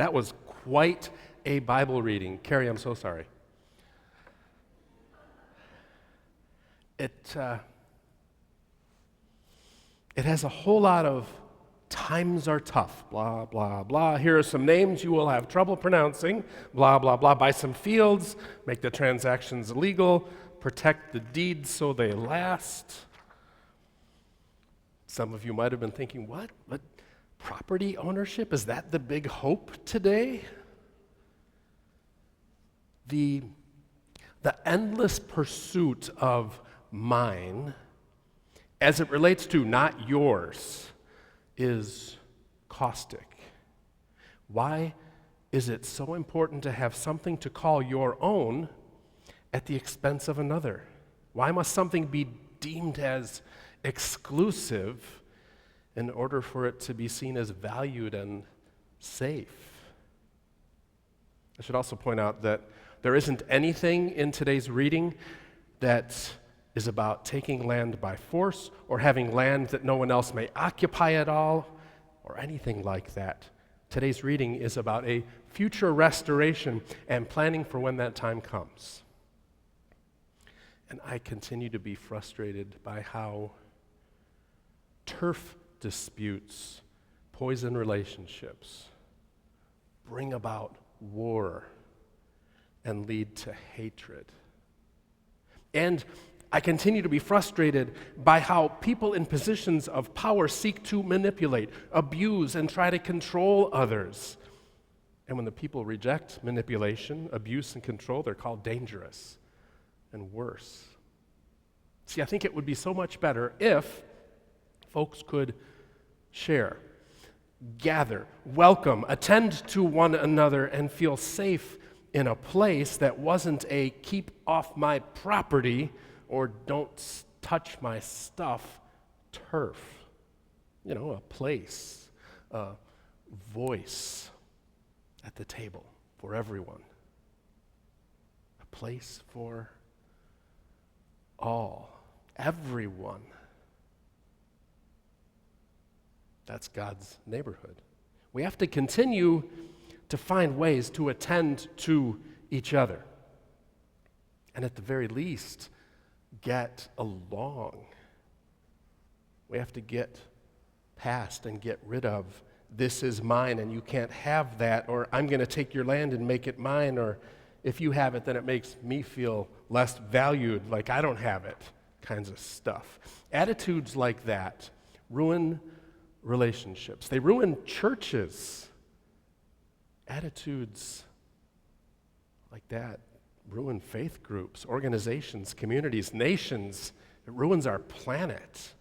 That was quite a Bible reading. Carrie, I'm so sorry. It has a whole lot of times are tough, blah, blah, blah. Here are some names you will have trouble pronouncing, blah, blah, blah. Buy some fields, make the transactions legal, protect the deeds so they last. Some of you might have been thinking, what? Property ownership? Is that the big hope today? The endless pursuit of mine, as it relates to not yours, is caustic. Why is it so important to have something to call your own at the expense of another? Why must something be deemed as exclusive in order for it to be seen as valued and safe? I should also point out that there isn't anything in today's reading that is about taking land by force or having land that no one else may occupy at all or anything like that. Today's reading is about a future restoration and planning for when that time comes. And I continue to be frustrated by how turf disputes, poison relationships, bring about war and lead to hatred. And I continue to be frustrated by how people in positions of power seek to manipulate, abuse, and try to control others. And when the people reject manipulation, abuse, and control, they're called dangerous and worse. See, I think it would be so much better if folks could share, gather, welcome, attend to one another, and feel safe in a place that wasn't a keep off my property or don't touch my stuff turf. You know, a place, a voice at the table for everyone. A place for all, everyone. That's God's neighborhood. We have to continue to find ways to attend to each other. And at the very least, get along. We have to get past and get rid of this is mine and you can't have that, or I'm going to take your land and make it mine, or if you have it, then it makes me feel less valued, like I don't have it, kinds of stuff. Attitudes like that ruin relationships. They ruin churches. Attitudes like that ruin faith groups, organizations, communities, nations. It ruins our planet.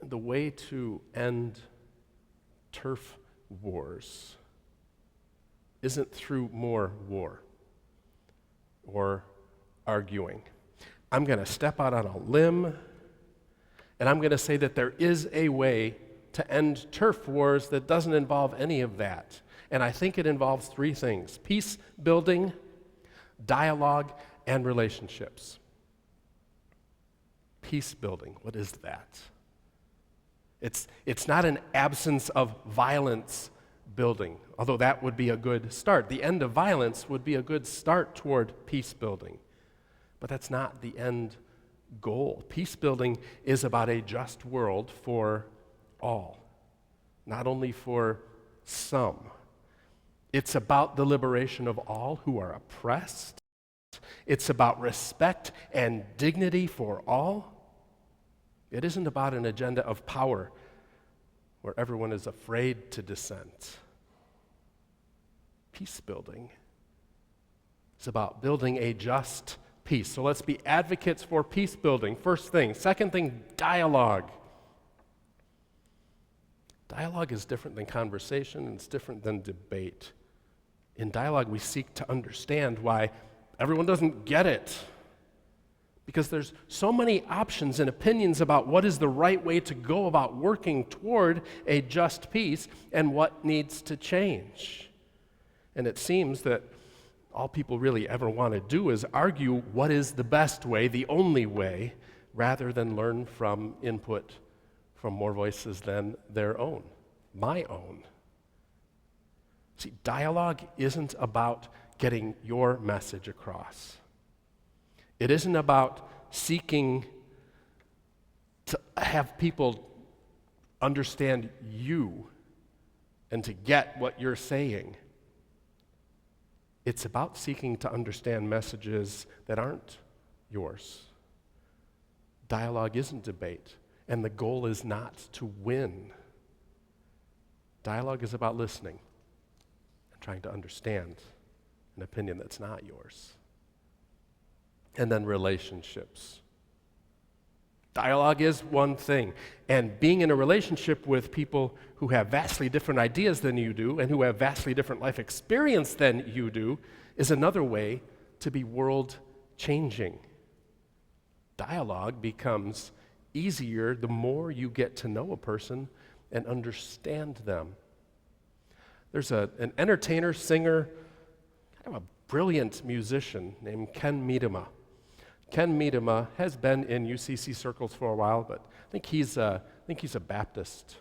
The way to end turf wars isn't through more war or arguing. I'm going to step out on a limb, and I'm going to say that there is a way to end turf wars that doesn't involve any of that. And I think it involves three things: peace building, dialogue, and relationships. Peace building, what is that? It's not an absence of violence building, although that would be a good start. The end of violence would be a good start toward peace building. But that's not the end goal. Peace building is about a just world for all, not only for some. It's about the liberation of all who are oppressed. It's about respect and dignity for all. It isn't about an agenda of power where everyone is afraid to dissent. Peace building is about building a just peace. So let's be advocates for peace building. First thing. Second thing, dialogue. Dialogue is different than conversation, and it's different than debate. In dialogue, we seek to understand why everyone doesn't get it. Because there's so many options and opinions about what is the right way to go about working toward a just peace and what needs to change. And it seems that all people really ever want to do is argue what is the best way, the only way, rather than learn from input from more voices than their own. my own. See, dialogue isn't about getting your message across. It isn't about seeking to have people understand you and to get what you're saying. It's about seeking to understand messages that aren't yours. Dialogue isn't debate, and the goal is not to win. Dialogue is about listening and trying to understand an opinion that's not yours. And then relationships. Dialogue is one thing, and being in a relationship with people who have vastly different ideas than you do and who have vastly different life experience than you do is another way to be world-changing. Dialogue becomes easier the more you get to know a person and understand them. There's an entertainer, singer, kind of a brilliant musician named Ken Miedema. Ken Miedema has been in UCC circles for a while, but I think he's a Baptist.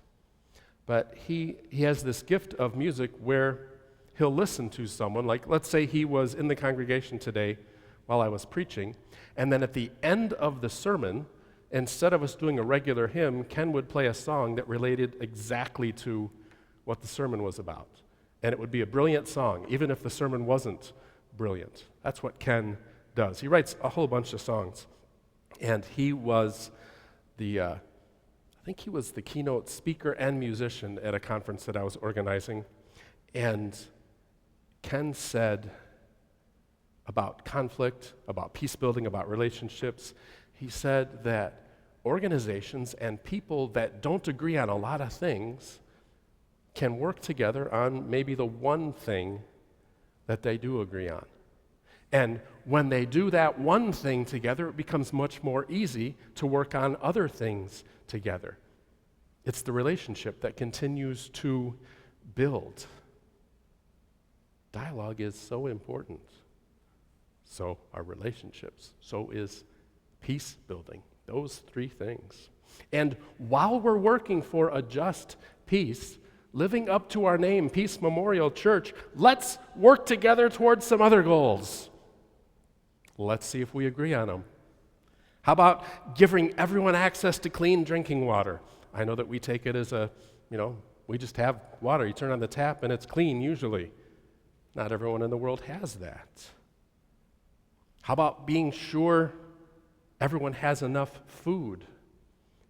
But he has this gift of music where he'll listen to someone, like let's say he was in the congregation today while I was preaching, and then at the end of the sermon, instead of us doing a regular hymn, Ken would play a song that related exactly to what the sermon was about. And it would be a brilliant song, even if the sermon wasn't brilliant. That's what Ken does. He writes a whole bunch of songs. And he was I think he was the keynote speaker and musician at a conference that I was organizing. And Ken said about conflict, about peace building, about relationships, he said that organizations and people that don't agree on a lot of things can work together on maybe the one thing that they do agree on. And when they do that one thing together, it becomes much more easy to work on other things together. It's the relationship that continues to build. Dialogue is so important. So are relationships. So is peace building. Those three things. And while we're working for a just peace, living up to our name, Peace Memorial Church, let's work together towards some other goals. Let's see if we agree on them. How about giving everyone access to clean drinking water? I know that we take it as we just have water. You turn on the tap and it's clean usually. Not everyone in the world has that. How about being sure everyone has enough food?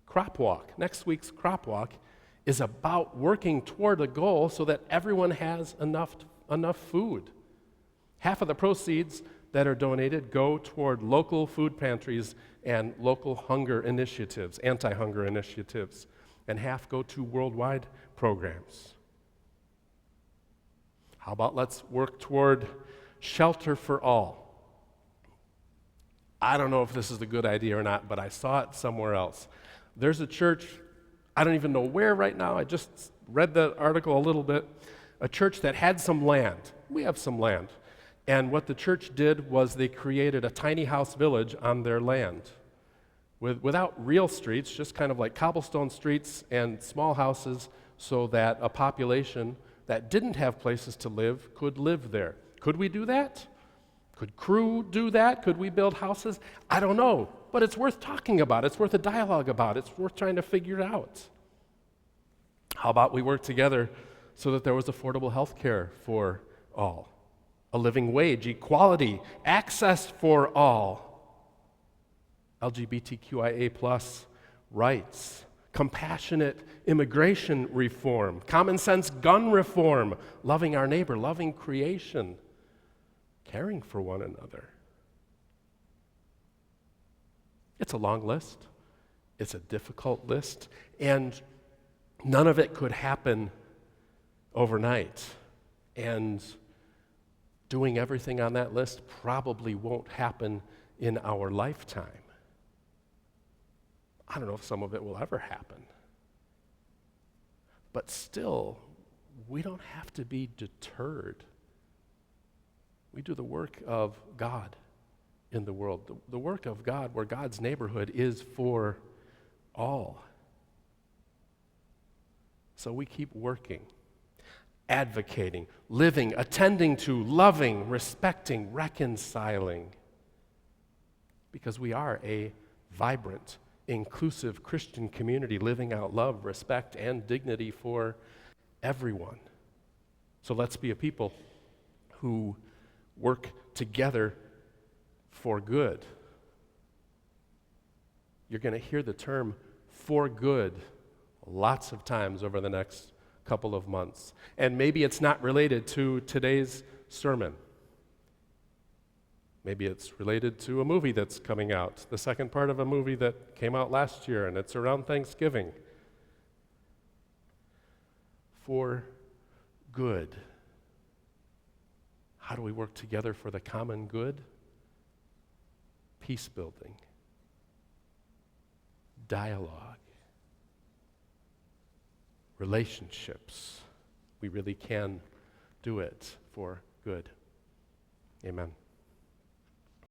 Crop Walk, next week's Crop Walk, is about working toward a goal so that everyone has enough food. Half of the proceeds that are donated go toward local food pantries and local hunger initiatives, anti-hunger initiatives, and half go to worldwide programs. How about let's work toward shelter for all? I don't know if this is a good idea or not, but I saw it somewhere else. There's a church, I don't even know where right now, I just read the article a little bit, a church that had some land. We have some land. And what the church did was they created a tiny house village on their land without real streets, just kind of like cobblestone streets and small houses so that a population that didn't have places to live could live there. Could we do that? Could Cru do that? Could we build houses? I don't know, but it's worth talking about. It's worth a dialogue about. It's worth trying to figure it out. How about we work together so that there was affordable health care for all? A living wage, equality, access for all, LGBTQIA+ rights, compassionate immigration reform, common sense gun reform, loving our neighbor, loving creation, caring for one another. It's a long list. It's a difficult list, and none of it could happen overnight. And doing everything on that list probably won't happen in our lifetime. I don't know if some of it will ever happen. But still, we don't have to be deterred. We do the work of God in the world. The work of God, where God's neighborhood is for all. So we keep working, advocating, living, attending to, loving, respecting, reconciling, because we are a vibrant, inclusive Christian community living out love, respect, and dignity for everyone. So let's be a people who work together for good. You're going to hear the term "for good" lots of times over the next couple of months. And maybe it's not related to today's sermon. Maybe it's related to a movie that's coming out, the second part of a movie that came out last year, and it's around Thanksgiving. For good. How do we work together for the common good? Peace building, dialogue, relationships. We really can do it for good. Amen.